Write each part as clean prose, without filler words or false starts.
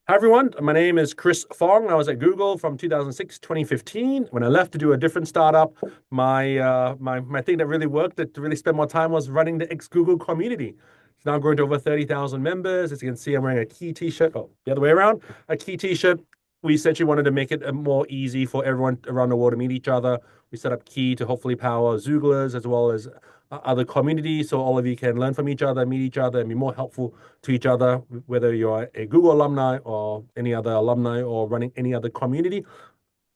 Hi everyone, my name is Chris Fong. I was at Google from 2006 to 2015. When I left to do a different startup, my thing that really worked, that to really spend more time was running the ex-Google community. It's now grown to over 30,000 members. As you can see, I'm wearing a key t-shirt. Oh, the other way around, a key t-shirt. We essentially wanted to make it more easy for everyone around the world to meet each other. We set up Key to hopefully power Xooglers as well as other communities, so all of you can learn from each other, meet each other, and be more helpful to each other, whether you're a Google alumni or any other alumni or running any other community.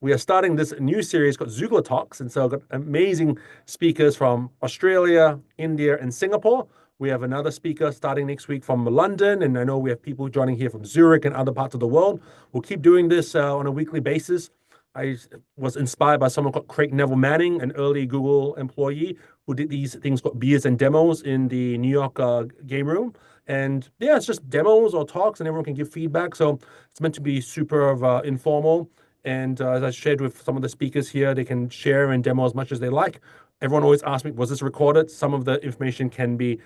We are starting this new series called Xoogler Talks. And so I've got amazing speakers from Australia, India, and Singapore. We have another speaker starting next week from London. And I know we have people joining here from Zurich and other parts of the world. We'll keep doing this on a weekly basis. I was inspired by someone called Craig Neville Manning, an early Google employee who did these things called beers and demos in the New York game room. And yeah, it's just demos or talks, and everyone can give feedback. So it's meant to be super informal. And as I shared with some of the speakers here, they can share and demo as much as they like. Everyone always asks me, was this recorded? Some of the information can be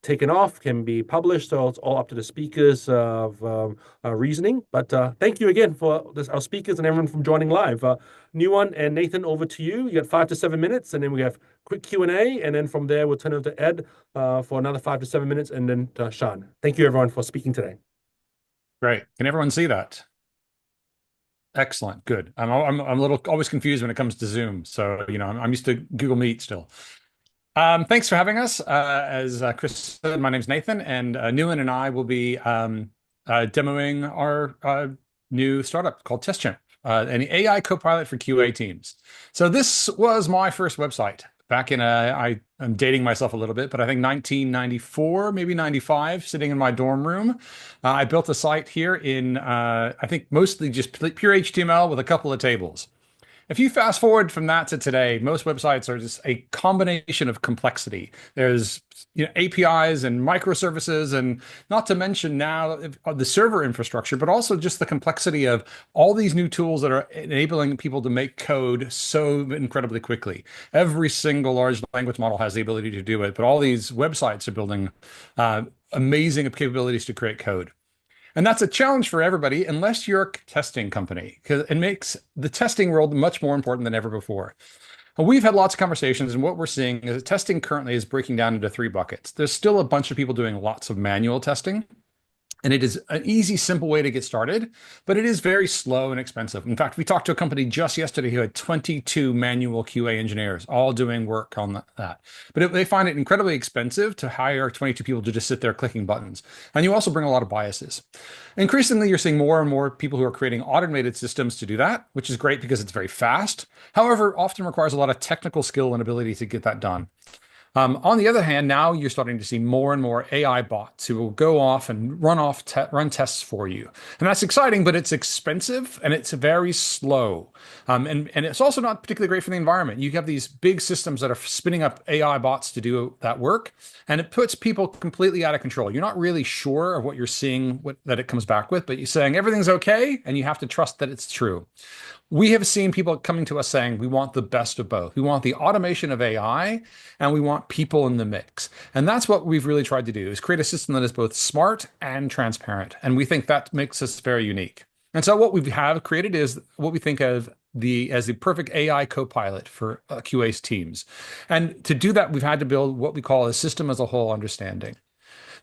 taken off, can be published. So it's all up to the speakers of reasoning. But thank you again for our speakers and everyone from joining live. Nuwan and Nathan, over to you. You got 5 to 7 minutes, and then we have quick Q&A. And then from there, we'll turn it over to Ed for another 5 to 7 minutes, and then Sean. Thank you, everyone, for speaking today. Great. Can everyone see that? Excellent. Good. I'm a little always confused when it comes to Zoom. So, I'm used to Google Meet still. Thanks for having us. As Chris said, my name's Nathan, and Nuwan and I will be demoing our new startup called TestChimp, an AI copilot for QA teams. So this was my first website back in I'm dating myself a little bit, but I think 1994, maybe 95, sitting in my dorm room. I built a site here in I think mostly just pure HTML with a couple of tables. If you fast forward from that to today, most websites are just a combination of complexity. There's APIs and microservices, and not to mention now the server infrastructure, but also just the complexity of all these new tools that are enabling people to make code so incredibly quickly. Every single large language model has the ability to do it, but all these websites are building amazing capabilities to create code. And that's a challenge for everybody, unless you're a testing company, because it makes the testing world much more important than ever before. And we've had lots of conversations, and what we're seeing is that testing currently is breaking down into three buckets. There's still a bunch of people doing lots of manual testing, and it is an easy, simple way to get started, but it is very slow and expensive. In fact, we talked to a company just yesterday who had 22 manual QA engineers all doing work on that. But they find it incredibly expensive to hire 22 people to just sit there clicking buttons. And you also bring a lot of biases. Increasingly, you're seeing more and more people who are creating automated systems to do that, which is great because it's very fast. However, often requires a lot of technical skill and ability to get that done. On the other hand, now you're starting to see more and more AI bots who will go off and run tests for you. And that's exciting, but it's expensive and it's very slow. And it's also not particularly great for the environment. You have these big systems that are spinning up AI bots to do that work, and it puts people completely out of control. You're not really sure of what you're seeing, that it comes back with, but you're saying everything's okay, and you have to trust that it's true. We have seen people coming to us saying, we want the best of both. We want the automation of AI, and we want people in the mix. And that's what we've really tried to do, is create a system that is both smart and transparent. And we think that makes us very unique. And so what we have created is what we think of as the perfect AI copilot for QA teams. And to do that, we've had to build what we call a system as a whole understanding.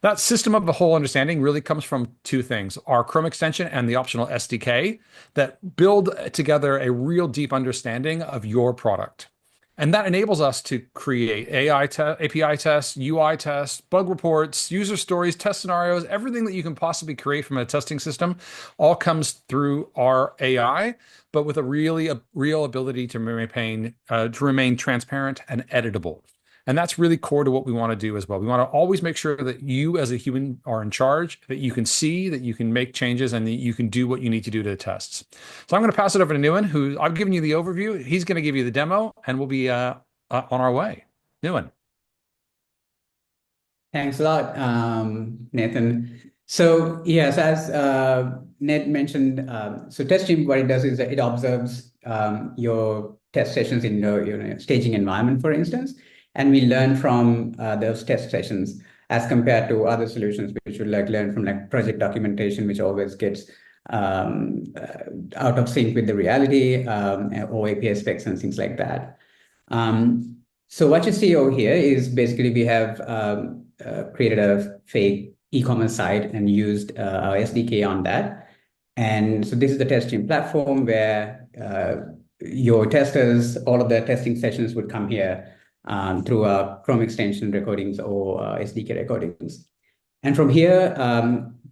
That system of the whole understanding really comes from two things: our Chrome extension and the optional SDK that build together a real deep understanding of your product. And that enables us to create API tests, UI tests, bug reports, user stories, test scenarios. Everything that you can possibly create from a testing system all comes through our AI, but with a real ability to remain transparent and editable. And that's really core to what we want to do as well. We want to always make sure that you as a human are in charge, that you can see, that you can make changes, and that you can do what you need to do to the tests. So I'm going to pass it over to Nuwan, who I've given you the overview. He's going to give you the demo, and we'll be on our way. Nuwan. Thanks a lot, Nathan. So yes, as Ned mentioned, so TestChimp, what it does is that it observes your test sessions in your staging environment, for instance, and we learn from those test sessions. as compared to other solutions, which would like learn from like project documentation, which always gets out of sync with the reality, or API specs and things like that. So what you see over here is basically we have created a fake e-commerce site and used our SDK on that. And so this is the TestChimp platform where your testers, all of the testing sessions would come here through our Chrome extension recordings or SDK recordings. And from here,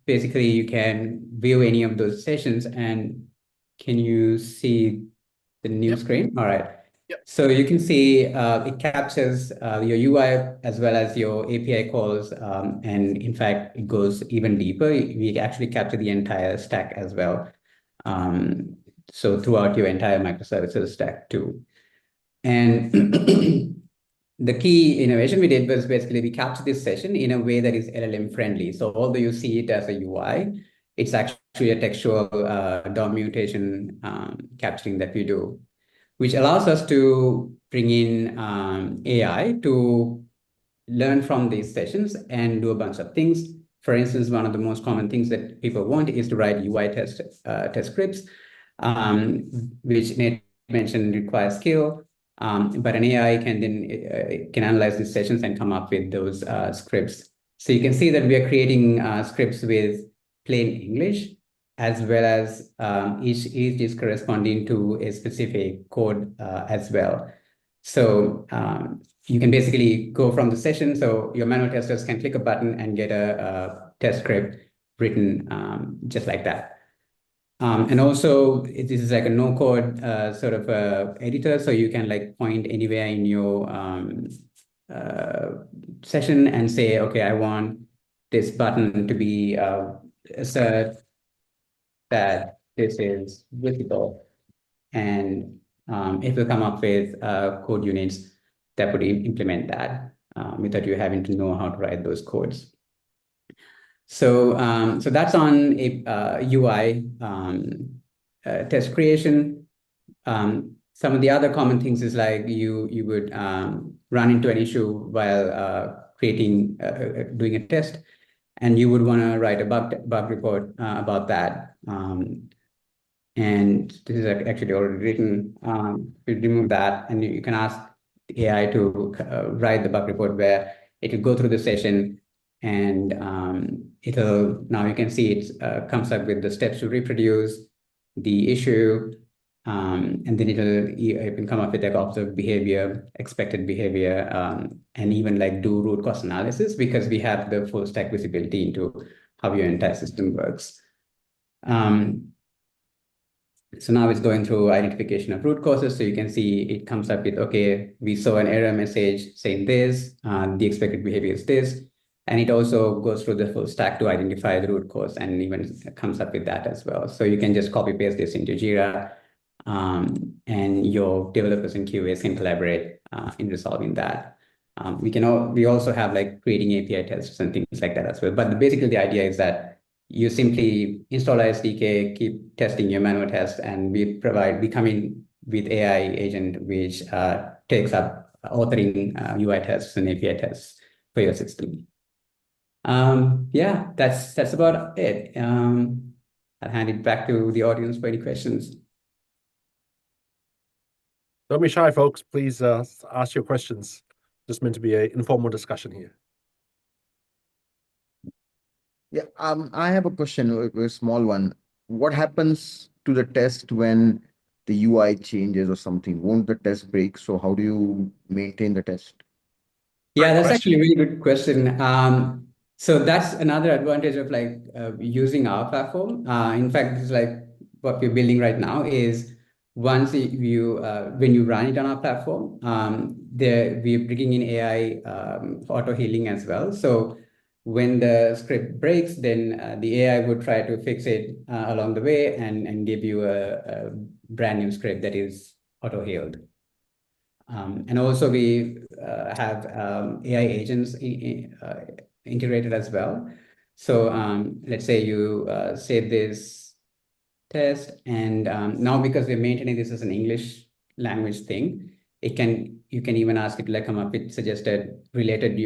basically you can view any of those sessions. And can you see the new screen? All right. So you can see it captures your UI as well as your API calls. And in fact, it goes even deeper. We actually capture the entire stack as well. So throughout your entire microservices stack too. And the key innovation we did was basically we capture this session in a way that is LLM friendly. So although you see it as a UI, it's actually a textual DOM mutation capturing that we do, which allows us to bring in AI to learn from these sessions and do a bunch of things. For instance, one of the most common things that people want is to write UI test scripts, which Nate mentioned requires skill. But an AI can then can analyze these sessions and come up with those scripts. So you can see that we are creating scripts with plain English, as well as each is corresponding to a specific code as well. So you can basically go from the session. So your manual testers can click a button and get a test script written just like that. And also, this is like a no-code sort of editor, so you can like point anywhere in your session and say, okay, I want this button to be assert that this is visible, and it will come up with code units that would implement that without you having to know how to write those codes. So, so that's on a UI test creation. Some of the other common things is like you would run into an issue while creating doing a test, and you would want to write a bug report about that. And this is actually already written. We remove that, and you can ask the AI to write the bug report where it will go through the session, and it'll, now you can see it comes up with the steps to reproduce the issue, and then it can come up with like observed behavior, expected behavior, and even like do root cause analysis, because we have the full stack visibility into how your entire system works. So now it's going through identification of root causes. So you can see it comes up with, okay, we saw an error message saying this, the expected behavior is this. And it also goes through the full stack to identify the root cause and even comes up with that as well. So you can just copy paste this into Jira, and your developers and QAs can collaborate in resolving that. We also have like creating API tests and things like that as well. But basically the idea is that you simply install a SDK, keep testing your manual tests, and we come in with AI agent, which takes up authoring UI tests and API tests for your system. Yeah, that's about it. I'll hand it back to the audience for any questions. Don't be shy, folks. Please ask your questions. Just meant to be an informal discussion here. Yeah, I have a question, a small one. What happens to the test when the UI changes or something? Won't the test break? So how do you maintain the test? Yeah, that's actually a really good question. So that's another advantage of like using our platform. In fact, this is like what we're building right now is once you when you run it on our platform, we're bringing in AI for auto healing as well. So when the script breaks, then the AI would try to fix it along the way and give you a brand new script that is auto healed. And also we have AI agents integrated as well. So let's say you save this test, and now because we're maintaining this as an English language thing, you can even ask it to like come up with suggested related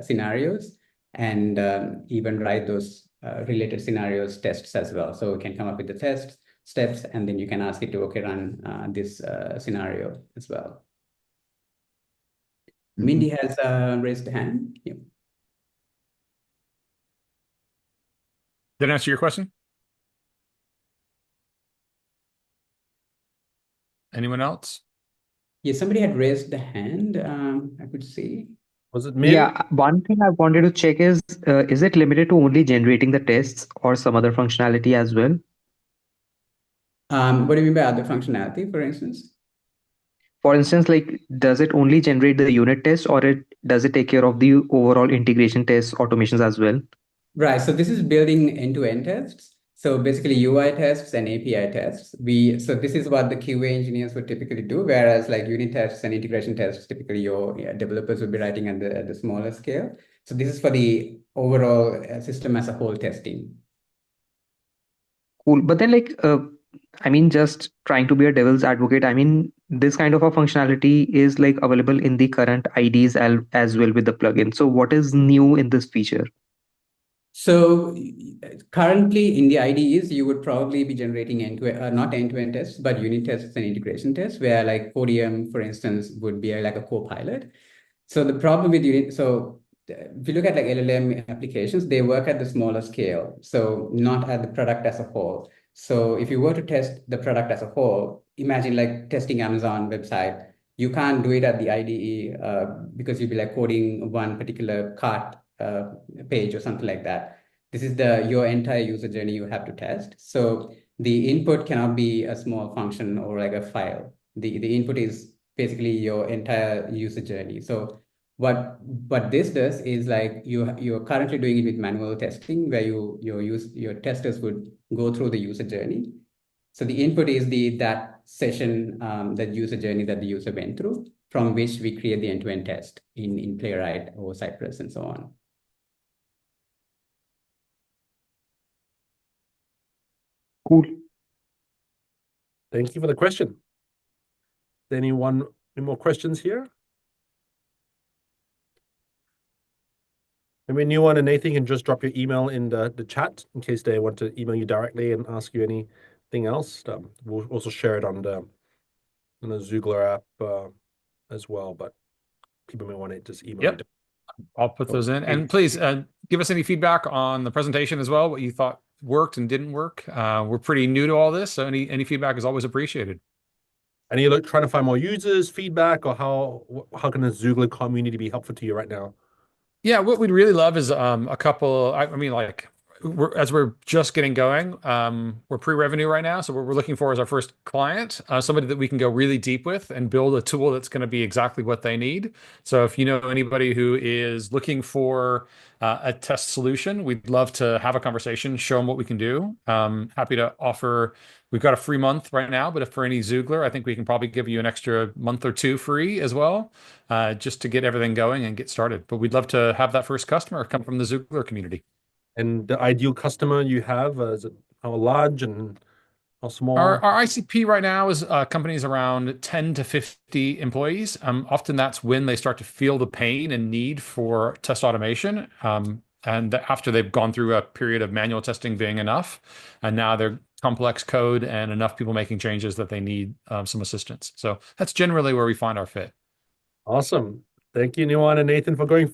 scenarios. and even write those related scenarios tests as well. So we can come up with the test steps, and then you can ask it to, okay, run this scenario as well. Mindy has raised a hand. Yeah. Did I answer your question? Anyone else? Yeah, somebody had raised the hand. I could see. Was it me? Yeah, one thing I wanted to check is it limited to only generating the tests or some other functionality as well? What do you mean by other functionality, for instance? For instance, like, does it only generate the unit test, or does it take care of the overall integration tests, automations as well? Right. So this is building end-to-end tests. So basically UI tests and API tests. So this is what the QA engineers would typically do, whereas like unit tests and integration tests, typically your developers would be writing at the smaller scale. So this is for the overall system as a whole testing. Cool. But then, like, I mean, just trying to be a devil's advocate, I mean, this kind of a functionality is like available in the current IDs as well with the plugin. So what is new in this feature? So currently in the IDEs, you would probably be generating not end-to-end tests, but unit tests and integration tests, where like Podium, for instance, would be like a co-pilot. So the problem with unit, so if you look at like LLM applications, they work at the smaller scale, so not at the product as a whole. So if you were to test the product as a whole, imagine like testing Amazon website, you can't do it at the IDE because you'd be like coding one particular cart page or something like that. This is your entire user journey you have to test. So the input cannot be a small function or like a file. The input is basically your entire user journey. So what this does is like you're currently doing it with manual testing, where your testers would go through the user journey. So the input is that session, that user journey that the user went through, from which we create the end-to-end test in Playwright or Cypress and so on. Cool. Thank you for the question. Any more questions here? Maybe Nuwan and Nathan can just drop your email in the chat in case they want to email you directly and ask you anything else. We'll also share it on the Xoogler app as well, but people may want to just email Yep. you. I'll put those in. And please give us any feedback on the presentation as well, what you thought worked and didn't work. We're pretty new to all this, so any feedback is always appreciated. And you're trying to find more users, feedback, or how can the Xoogler community be helpful to you right now? Yeah, what we'd really love is a couple. I mean, like as we're just getting going, we're pre-revenue right now. So what we're looking for is our first client, somebody that we can go really deep with and build a tool that's going to be exactly what they need. So if you know anybody who is looking for a test solution, we'd love to have a conversation, show them what we can do. Happy to offer. We've got a free month right now, but if for any Xoogler, I think we can probably give you an extra month or two free as well, just to get everything going and get started. But we'd love to have that first customer come from the Xoogler community. And the ideal customer you have, is it how large and how small? Our ICP right now is companies around 10 to 50 employees. Often that's when they start to feel the pain and need for test automation. And after they've gone through a period of manual testing being enough, and now they're complex code and enough people making changes that they need some assistance. So that's generally where we find our fit. Awesome. Thank you, Nuwan and Nathan, for going first.